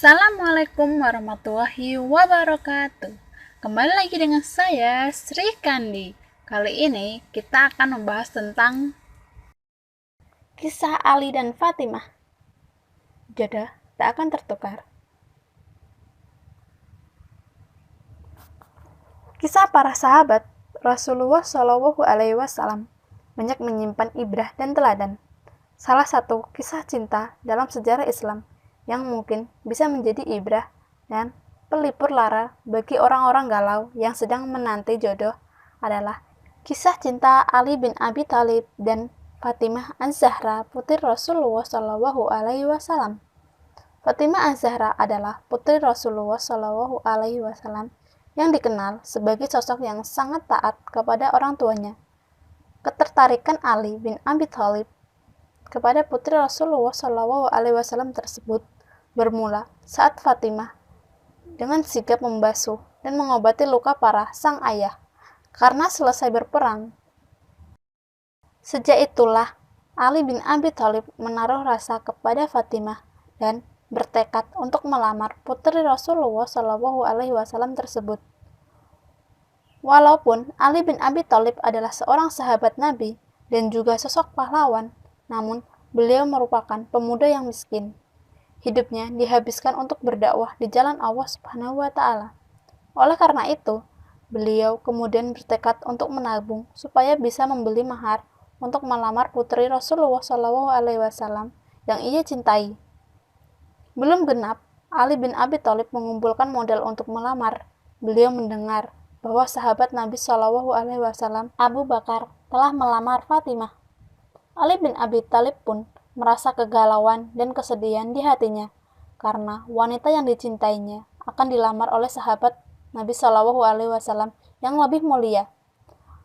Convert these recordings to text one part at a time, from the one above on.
Assalamualaikum warahmatullahi wabarakatuh. Kembali lagi dengan saya Sri Kandi. Kali ini kita akan membahas tentang kisah Ali dan Fatimah. Jodoh tak akan tertukar. Kisah para sahabat Rasulullah Shallallahu Alaihi Wasallam banyak menyimpan ibrah dan teladan. Salah satu kisah cinta dalam sejarah Islam yang mungkin bisa menjadi ibrah dan pelipur lara bagi orang-orang galau yang sedang menanti jodoh adalah kisah cinta Ali bin Abi Thalib dan Fatimah Az-Zahra, putri Rasulullah Shallallahu Alaihi Wasallam. Fatimah Az-Zahra adalah putri Rasulullah Shallallahu Alaihi Wasallam yang dikenal sebagai sosok yang sangat taat kepada orang tuanya. Ketertarikan Ali bin Abi Thalib kepada putri Rasulullah Shallallahu Alaihi Wasallam tersebut bermula saat Fatimah dengan sigap membasuh dan mengobati luka parah sang ayah karena selesai berperang. Sejak itulah Ali bin Abi Thalib menaruh rasa kepada Fatimah dan bertekad untuk melamar putri Rasulullah Shallallahu Alaihi Wasallam tersebut. Walaupun Ali bin Abi Thalib adalah seorang sahabat Nabi dan juga sosok pahlawan, namun beliau merupakan pemuda yang miskin. Hidupnya dihabiskan untuk berdakwah di jalan Allah Subhanahu wa Ta'ala. Oleh karena itu, beliau kemudian bertekad untuk menabung supaya bisa membeli mahar untuk melamar putri Rasulullah Shallallahu Alaihi Wasallam yang ia cintai. Belum genap, Ali bin Abi Thalib mengumpulkan modal untuk melamar. Beliau mendengar bahwa sahabat Nabi Shallallahu Alaihi Wasallam Abu Bakar telah melamar Fatimah. Ali bin Abi Thalib pun merasa kegalauan dan kesedihan di hatinya karena wanita yang dicintainya akan dilamar oleh sahabat Nabi Shallallahu Alaihi Wasallam yang lebih mulia.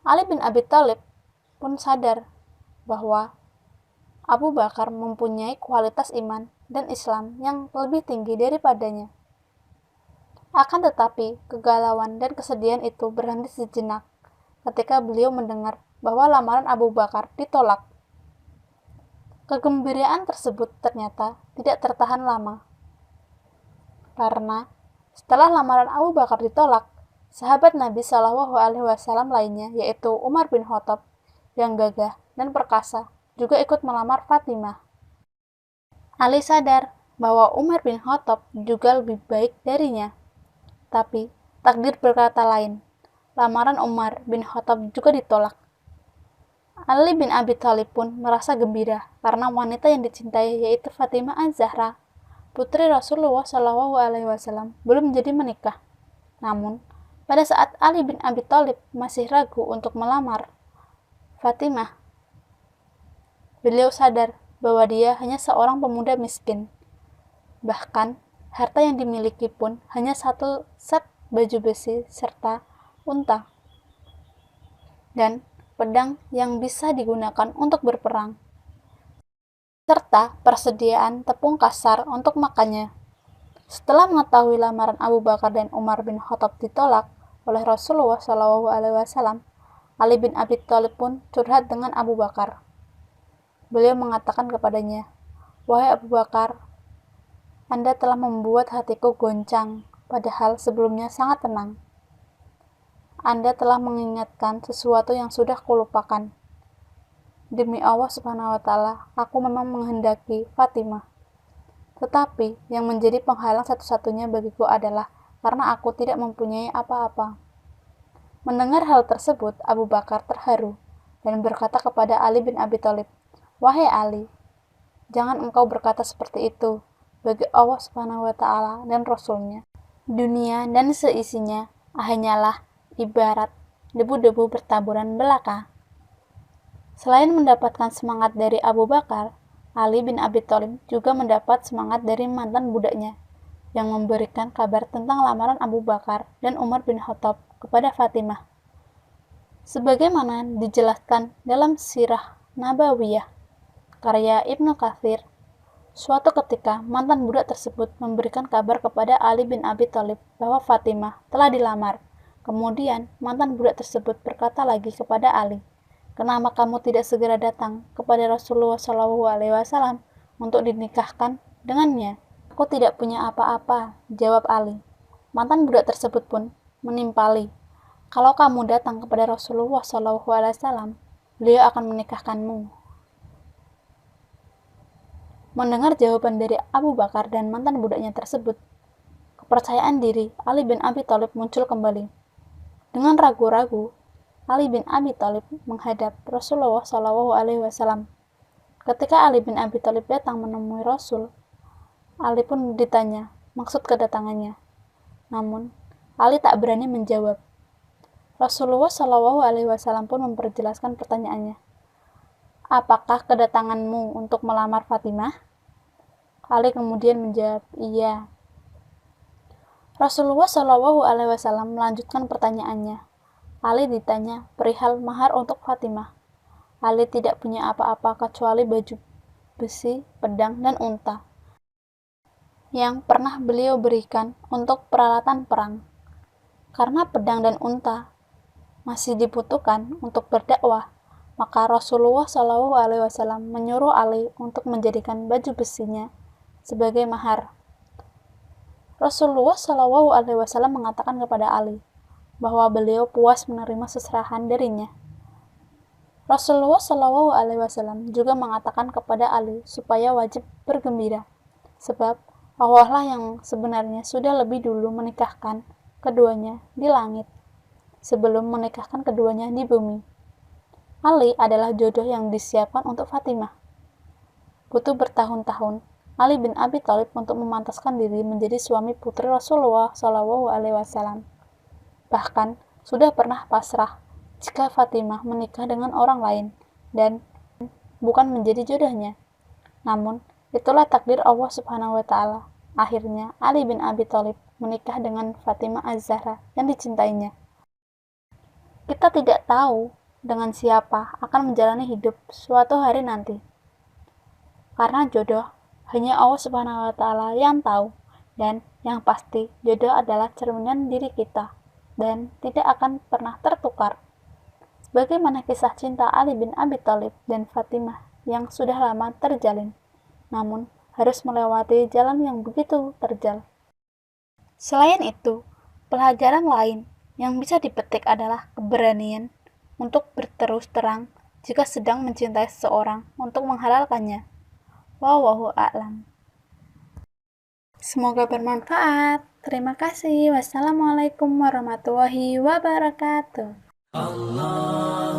Ali bin Abi Thalib pun sadar bahwa Abu Bakar mempunyai kualitas iman dan Islam yang lebih tinggi daripadanya. Akan tetapi, kegalauan dan kesedihan itu berhenti sejenak ketika beliau mendengar bahwa lamaran Abu Bakar ditolak. Kegembiraan tersebut ternyata tidak tertahan lama, karena setelah lamaran Abu Bakar ditolak, sahabat Nabi Shallallahu Alaihi Wasallam lainnya, yaitu Umar bin Khattab yang gagah dan perkasa, juga ikut melamar Fatimah. Ali sadar bahwa Umar bin Khattab juga lebih baik darinya, tapi takdir berkata lain. Lamaran Umar bin Khattab juga ditolak. Ali bin Abi Thalib pun merasa gembira karena wanita yang dicintai yaitu Fatimah Az-Zahra, putri Rasulullah Shallallahu Alaihi Wasallam, belum jadi menikah. Namun, pada saat Ali bin Abi Thalib masih ragu untuk melamar Fatimah, beliau sadar bahwa dia hanya seorang pemuda miskin. Bahkan, harta yang dimiliki pun hanya satu set baju besi serta unta dan pedang yang bisa digunakan untuk berperang, serta persediaan tepung kasar untuk makannya. Setelah mengetahui lamaran Abu Bakar dan Umar bin Khattab ditolak oleh Rasulullah Shallallahu Alaihi Wasallam, Ali bin Abi Thalib pun curhat dengan Abu Bakar. Beliau mengatakan kepadanya, "Wahai Abu Bakar, Anda telah membuat hatiku goncang, padahal sebelumnya sangat tenang. Anda telah mengingatkan sesuatu yang sudah kulupakan. Demi Allah Subhanahu wa Ta'ala, aku memang menghendaki Fatimah. Tetapi yang menjadi penghalang satu-satunya bagiku adalah karena aku tidak mempunyai apa-apa." Mendengar hal tersebut, Abu Bakar terharu dan berkata kepada Ali bin Abi Thalib, "Wahai Ali, jangan engkau berkata seperti itu. Bagi Allah Subhanahu wa Ta'ala dan Rasul-Nya, dunia dan seisinya hanyalah ibarat debu-debu bertaburan belaka. Selain mendapatkan semangat dari Abu Bakar, Ali bin Abi Thalib juga mendapat semangat dari mantan budaknya yang memberikan kabar tentang lamaran Abu Bakar dan Umar bin Khattab kepada Fatimah. Sebagaimana dijelaskan dalam Sirah Nabawiyah, karya Ibnu Katsir, suatu ketika mantan budak tersebut memberikan kabar kepada Ali bin Abi Thalib bahwa Fatimah telah dilamar. Kemudian mantan budak tersebut berkata lagi kepada Ali, "Kenapa kamu tidak segera datang kepada Rasulullah SAW untuk dinikahkan dengannya?" "Aku tidak punya apa-apa," jawab Ali. Mantan budak tersebut pun menimpali, "Kalau kamu datang kepada Rasulullah SAW, beliau akan menikahkanmu." Mendengar jawaban dari Abu Bakar dan mantan budaknya tersebut, kepercayaan diri Ali bin Abi Thalib muncul kembali. Dengan ragu-ragu, Ali bin Abi Thalib menghadap Rasulullah SAW. Ketika Ali bin Abi Thalib datang menemui Rasul, Ali pun ditanya maksud kedatangannya. Namun, Ali tak berani menjawab. Rasulullah SAW pun memperjelaskan pertanyaannya. "Apakah kedatanganmu untuk melamar Fatimah?" Ali kemudian menjawab, "Iya." Rasulullah SAW melanjutkan pertanyaannya. Ali ditanya perihal mahar untuk Fatimah. Ali tidak punya apa-apa kecuali baju besi, pedang, dan unta yang pernah beliau berikan untuk peralatan perang. Karena pedang dan unta masih dibutuhkan untuk berdakwah, maka Rasulullah SAW menyuruh Ali untuk menjadikan baju besinya sebagai mahar. Rasulullah SAW mengatakan kepada Ali bahwa beliau puas menerima seserahan darinya. Rasulullah SAW juga mengatakan kepada Ali supaya wajib bergembira, sebab Allah lah yang sebenarnya sudah lebih dulu menikahkan keduanya di langit, sebelum menikahkan keduanya di bumi. Ali adalah jodoh yang disiapkan untuk Fatimah. Butuh bertahun-tahun Ali bin Abi Thalib untuk memantaskan diri menjadi suami putri Rasulullah SAW. Bahkan sudah pernah pasrah jika Fatimah menikah dengan orang lain dan bukan menjadi jodohnya. Namun, itulah takdir Allah Subhanahu wa Ta'ala. Akhirnya, Ali bin Abi Thalib menikah dengan Fatimah Az-Zahra yang dicintainya. Kita tidak tahu dengan siapa akan menjalani hidup suatu hari nanti. Karena jodoh hanya Allah Subhanahu wa Ta'ala yang tahu, dan yang pasti jodoh adalah cerminan diri kita dan tidak akan pernah tertukar. Bagaimana kisah cinta Ali bin Abi Thalib dan Fatimah yang sudah lama terjalin, namun harus melewati jalan yang begitu terjal. Selain itu, pelajaran lain yang bisa dipetik adalah keberanian untuk berterus terang jika sedang mencintai seseorang untuk menghalalkannya. Wallahu a'lam. Semoga bermanfaat. Terima kasih. Wassalamualaikum warahmatullahi wabarakatuh. Allah